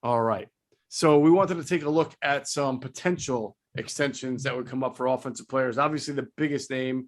All right. So we wanted to take a look at some potential extensions that would come up for offensive players. Obviously, the biggest name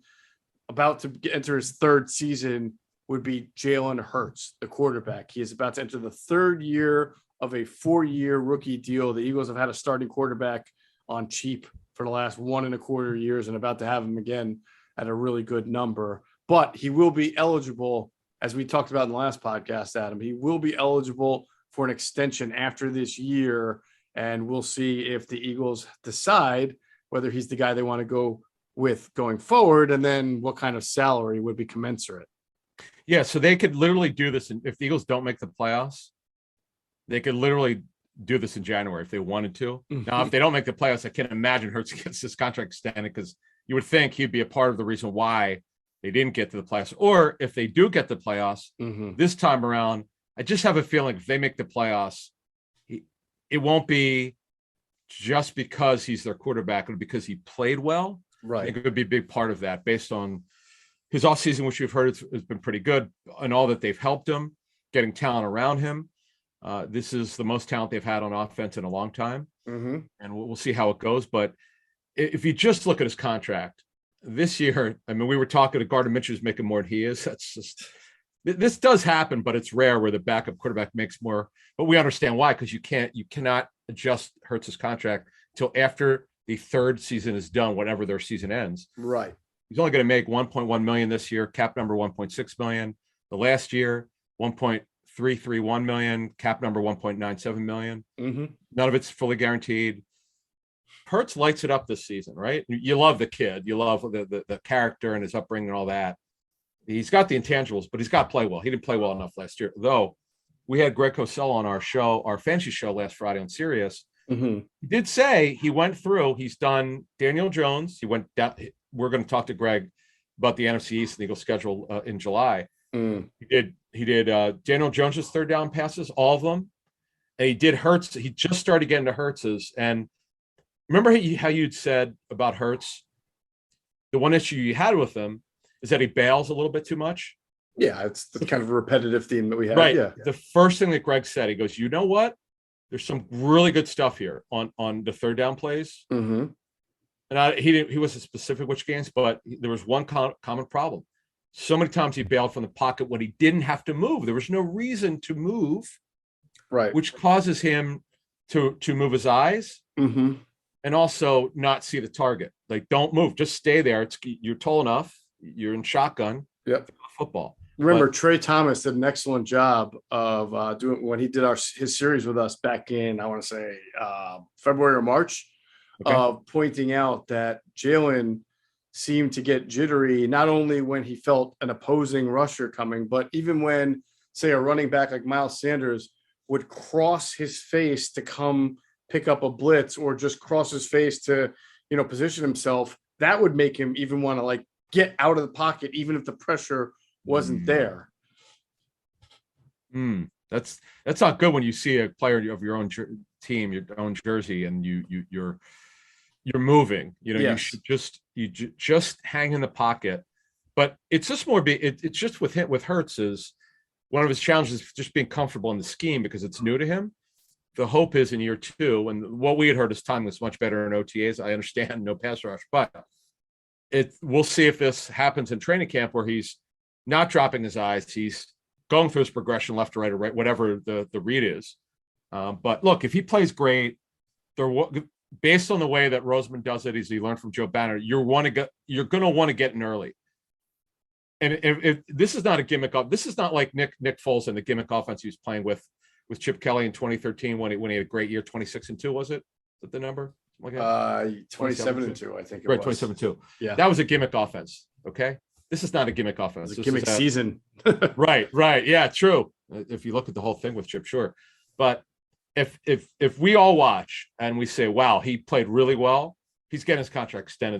about to enter his third season would be Jalen Hurts, the quarterback. He is about to enter the third year of a 4-year rookie deal. The Eagles have had a starting quarterback on cheap for the last 1.25 years and about to have him again at a really good number. But he will be eligible, as we talked about in the last podcast, Adam, he will be eligible for an extension after this year. And we'll see if the Eagles decide whether he's the guy they want to go with going forward, and then what kind of salary would be commensurate. Yeah, so they could literally do this. If the Eagles don't make the playoffs, they could literally do this in January if they wanted to. Now, if they don't make the playoffs, I can't imagine Hurts gets this contract extended, because you would think he'd be a part of the reason why they didn't get to the playoffs. Or if they do get the playoffs this time around, I just have a feeling if they make the playoffs, it won't be just because he's their quarterback, it'll be because he played well. Right. I think it could be a big part of that based on his offseason, which we've heard has been pretty good, and all that they've helped him, getting talent around him. This is the most talent they've had on offense in a long time. And we'll see how it goes. But if you just look at his contract this year, I mean, we were talking to Gardner Minshew's making more than he is. That's just, this does happen, but it's rare where the backup quarterback makes more. But we understand why, because you cannot adjust Hurts' contract until after the third season is done, whenever their season ends. Right. He's only going to make $1.1 million this year, cap number $1.6 million. The last year, $1.331 million, cap number $1.97 million. None of it's fully guaranteed. Hurts lights it up this season, right? You love the kid, you love the character and his upbringing and all that. He's got the intangibles, but he's got to play well. He didn't play well enough last year, though. We had Greg Cosell on our show, our fantasy show last Friday on Sirius. He did say he went through. He's done Daniel Jones. He went down. We're going to talk to Greg about the NFC East and Eagles schedule in July. He did Daniel Jones's third down passes, all of them. And he did Hurts. He just started getting to Hurts's. And remember how you'd said about Hurts, the one issue you had with him is that he bails a little bit too much. Yeah, it's the kind of a repetitive theme that we have. Right. Yeah. The first thing that Greg said, he goes, you know what? There's some really good stuff here on the third down plays. And he wasn't specific which games, but there was one common problem. So many times he bailed from the pocket when he didn't have to move. There was no reason to move, right? Which causes him to move his eyes and also not see the target. Like, don't move, just stay there. You're tall enough. You're in shotgun. Yep. Football. Remember, Trey Thomas did an excellent job of doing when he did his series with us back in, I want to say, February or March, pointing out that Jalen seemed to get jittery, not only when he felt an opposing rusher coming, but even when, say, a running back like Miles Sanders would cross his face to come pick up a blitz, or just cross his face to, position himself. That would make him even want to get out of the pocket, even if the pressure wasn't there. That's not good when you see a player of your own team, your own jersey, and you're moving. You should just hang in the pocket. But it's just more. It's just with Hurts, is one of his challenges is just being comfortable in the scheme because it's new to him. The hope is in year 2, and what we had heard his time was much better in OTAs. I understand no pass rush, but we'll see if this happens in training camp where he's not dropping his eyes. He's going through his progression left to right or right, whatever the read is. But look, if he plays great, based on the way that Roseman does it, as he learned from Joe Banner, you're going to want to get in early. And if this is not a gimmick, this is not like Nick Foles and the gimmick offense he was playing with Chip Kelly in 2013 when he had a great year, 26-2, was it? Is that the number? 27-2, I think it right, was. 27-2. Yeah. That was a gimmick offense, okay? This is not a gimmick offense. It's a gimmick season. Right. Yeah, true. If you look at the whole thing with Chip, sure. But if we all watch and we say, wow, he played really well, he's getting his contract extended.